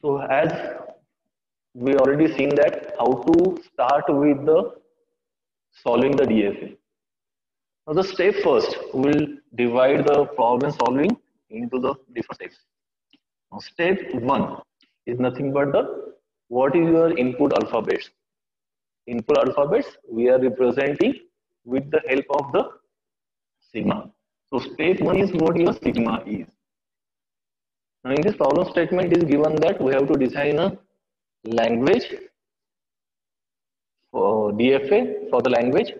So as we already seen that how to start with the solving the DFA. Now the step first, we'll divide the problem solving into the different steps. Now step one is nothing but the what is your input alphabets. Input alphabets we are representing with the help of the sigma. So step one is what your sigma is. Now in this problem statement is given that we have to design a language for DFA for the language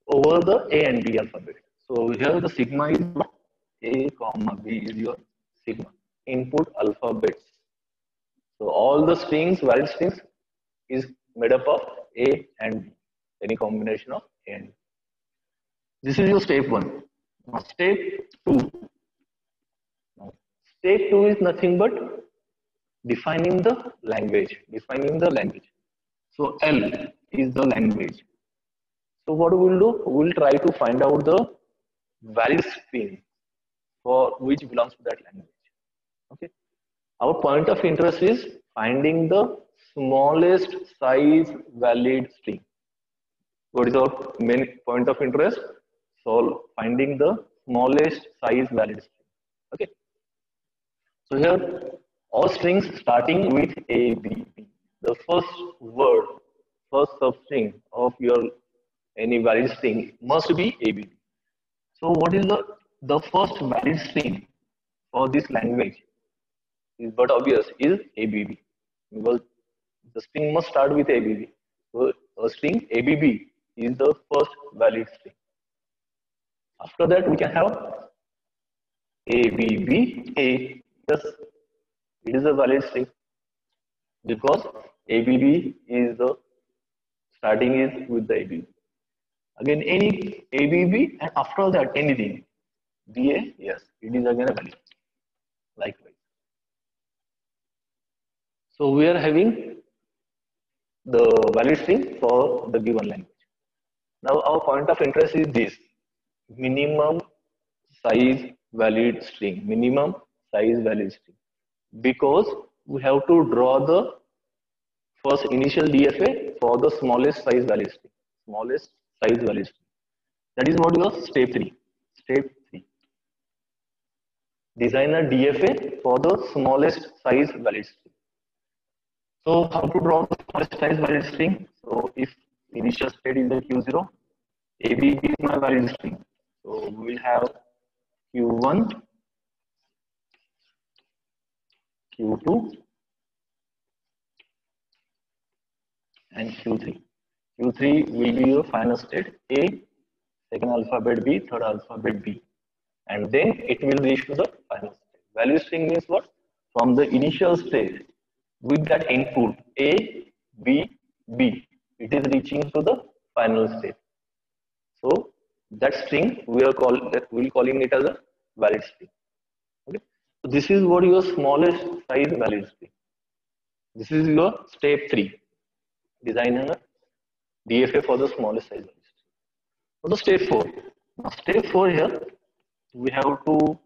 over the A and B alphabet. So here the sigma is A comma B is your sigma input alphabets. So all the strings, valid strings is made up of A and B, any combination of A and B. This is your step one. Now step two. Now, step two is nothing but defining the language. Defining the language. So L is the language. So what we will do? We will try to find out the valid string for which belongs to that language. Okay. Our point of interest is finding the smallest size valid string. What is our main point of interest? So finding the smallest size valid string. Okay. So here all strings starting with A, B, B. The first word, first substring of your any valid string must be A, B, B. So what is the first valid string for this language? Is but obvious is ABB because the string must start with ABB. So a string ABB is the first valid string. After that we can have ABBA. Yes, it is a valid string because ABB is the starting is with the ABB. Again any ABB and after that anything BA, yes, it is again a valid. Likewise. So we are having the valid string for the given language. Now our point of interest is this minimum size valid string, minimum size valid string, because we have to draw the first initial DFA for the smallest size valid string, smallest size valid string. That is what your step 3. Step 3. Design a DFA for the smallest size valid string. So how to draw the smallest size valid string? So if initial state is the Q0, ABB is my valid string. So we will have Q1, Q2, and Q3. Q3 will be your final state A, second alphabet B, third alphabet B. And then it will reach to the final state. Valid string means what? From the initial state, with that input A, B, B, it is reaching to the final state. So that string we are calling it as a valid string. Okay. So this is what your smallest size valid string. This is your step 3. Designing a DFA for the smallest size valid string. So step 4. Now step 4 here we have to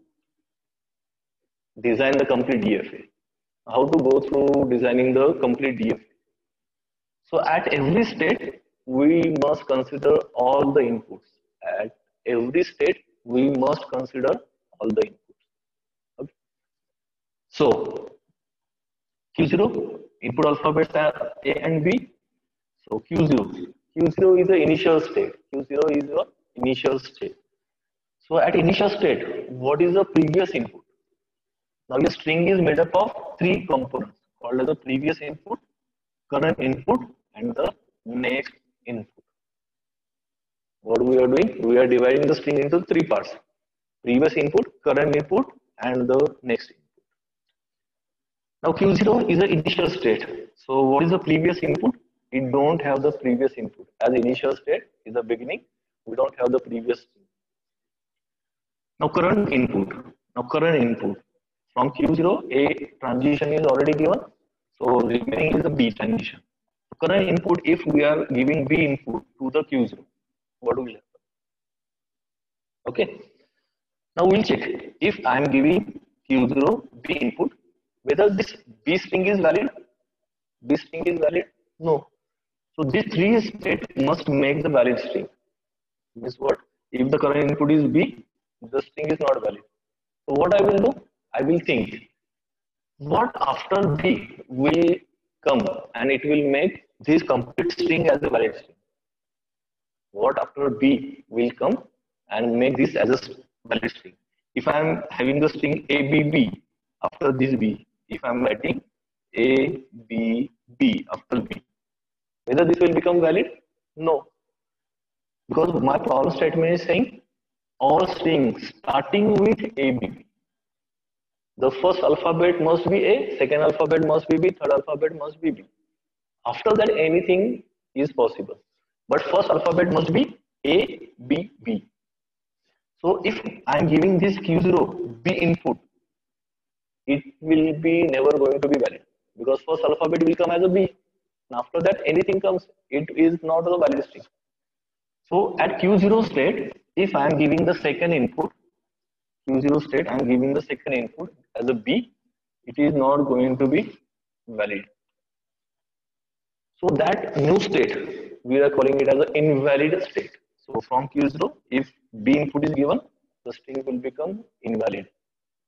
design the complete DFA. How to go through designing the complete DFA. So at every state, we must consider all the inputs. At every state, we must consider all the inputs. Okay. So Q0, input alphabets are A and B. So Q0. Q0 is the initial state. Q0 is the initial state. So at initial state, what is the previous input? Now your string is made up of 3 components called as the previous input, current input, and the next input. What we are doing? We are dividing the string into 3 parts: previous input, current input, and the next input. Now Q0 is the initial state. So what is the previous input? We don't have the previous input. As initial state is the beginning, we don't have the previous. Now current input. From Q0, A transition is already given. So remaining is the B transition. Current input, if we are giving B input to the Q0, what will happen? Okay. Now we'll check if I am giving Q0 B input, whether this B string is valid? B string is valid? No. So these three states must make the valid string. Means what? If the current input is B, the string is not valid. So what I will do? I will think what after B will come and it will make this complete string as a valid string. What after B will come and make this as a valid string. If I am having the string ABB after this B, if I am writing ABB after B, whether this will become valid? No, because my problem statement is saying all strings starting with ABB. The first alphabet must be A, second alphabet must be B, third alphabet must be B. After that, anything is possible. But first alphabet must be A, B, B. So if I am giving this Q0 B input, it will be never going to be valid because first alphabet will come as a B. And after that, anything comes, it is not a valid string. So at Q0 state, if I am giving the second input, Q0 state, I am giving the second input as a B, it is not going to be valid. So that new state, we are calling it as an invalid state. So from Q0, if B input is given, the string will become invalid.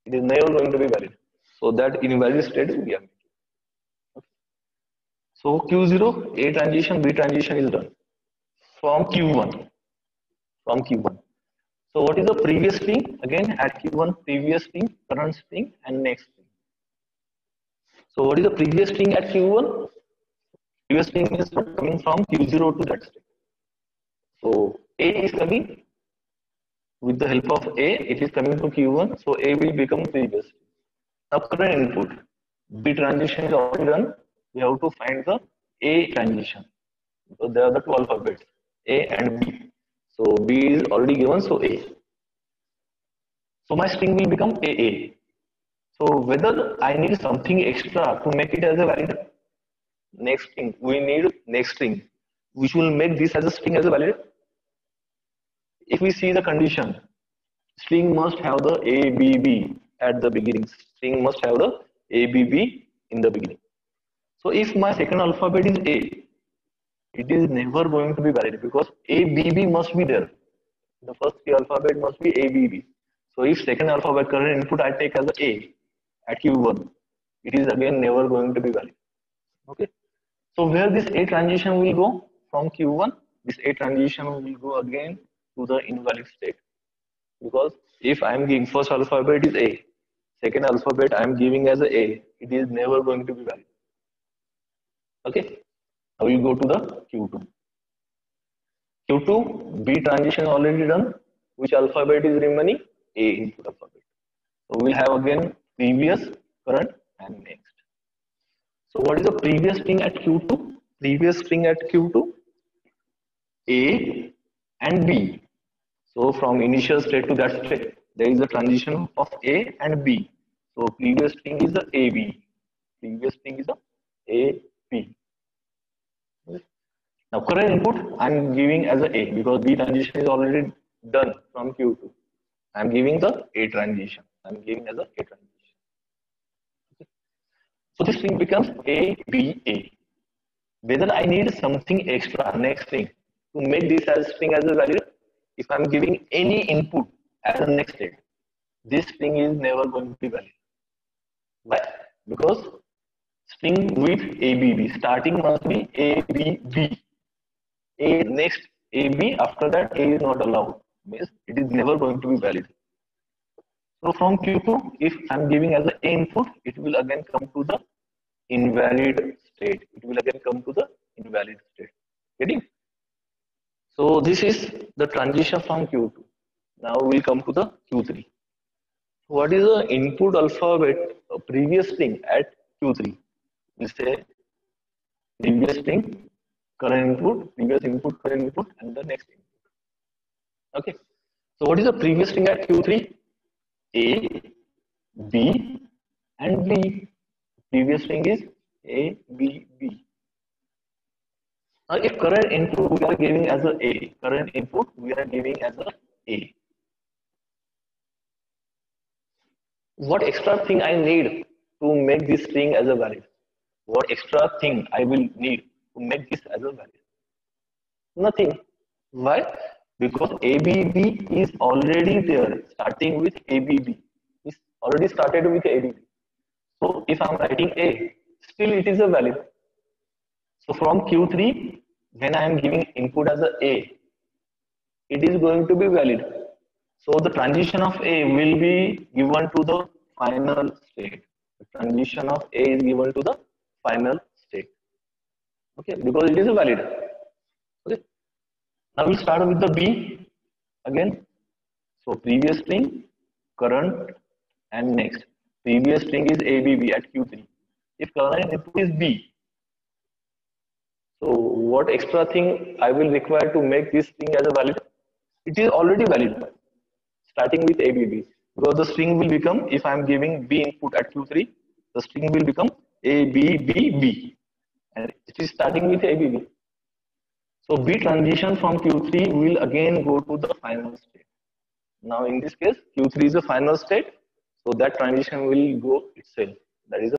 It is never going to be valid. So that invalid state we are making. Okay. So Q0, A transition, B transition is done. From Q1. From Q1. So what is the previous string? Again at Q1, previous string, current string, and next string. So what is the previous string at Q1? Previous string is coming from Q0 to that string. So A is coming with the help of A, it is coming to Q1, so A will become previous. Now current input, B transition is already done, we have to find the A transition. So there are the two alphabets, A and B. So B is already given, so A. So my string will become AA. So whether I need something extra to make it as a valid next string, we need next string, which will make this as a string as a valid. If we see the condition, string must have the ABB at the beginning. String must have the ABB in the beginning. So if my second alphabet is A, it is never going to be valid because ABB must be there. The first alphabet must be ABB. So if second alphabet current input I take as A at Q1, it is again never going to be valid. Okay. So where this A transition will go from Q1, this A transition will go again to the invalid state. Because if I am giving first alphabet is A, second alphabet I am giving as A, it is never going to be valid. Okay. Now we go to the Q2. Q2, B transition already done. Which alphabet is remaining? A input alphabet. So we'll have again previous, current, and next. So what is the previous string at Q2? Previous string at Q2, A and B. So from initial state to that state, there is a transition of A and B. So previous string is the AB. Previous string is the AB. Now current input I am giving as a because B transition is already done from Q2. I am giving the A transition. I am giving as a transition. Okay. So this string becomes ABA. Whether I need something extra next string to make this as string as a value, if I am giving any input as a next state, this string is never going to be valid. Why? Because string with ABB starting must be ABB. A next AB, after that A is not allowed. Means it is never going to be valid. So from Q2, if I am giving as an A input, it will again come to the invalid state. It will again come to the invalid state. Getting? So this is the transition from Q2. Now we'll come to the Q3. What is the input alphabet previous string at Q3? We say previous string, current input, previous input, current input, and the next input. Okay. So what is the previous string at Q3? A, B, and B. Previous string is A, B, B. Now if current input we are giving as A, current input we are giving as A. What extra thing I need to make this string as a valid? What extra thing I will need to make this as a valid? Nothing. Why? Because ABB is already there, starting with ABB. It's already started with ABB. So if I'm writing A, still it is a valid. So from Q3, when I am giving input as A, it is going to be valid. So the transition of A will be given to the final state. The transition of A is given to the final state. Okay, because it is a valid. Okay. Now we'll start with the B again. So previous string, current, and next. Previous string is ABB at Q3. If current input is B, so what extra thing I will require to make this string as a valid? It is already valid, starting with ABB. Because the string will become, if I am giving B input at Q3, the string will become ABBB. And it is starting with ABB. So B transition from Q3 will again go to the final state. Now in this case, Q3 is the final state, so that transition will go itself. That is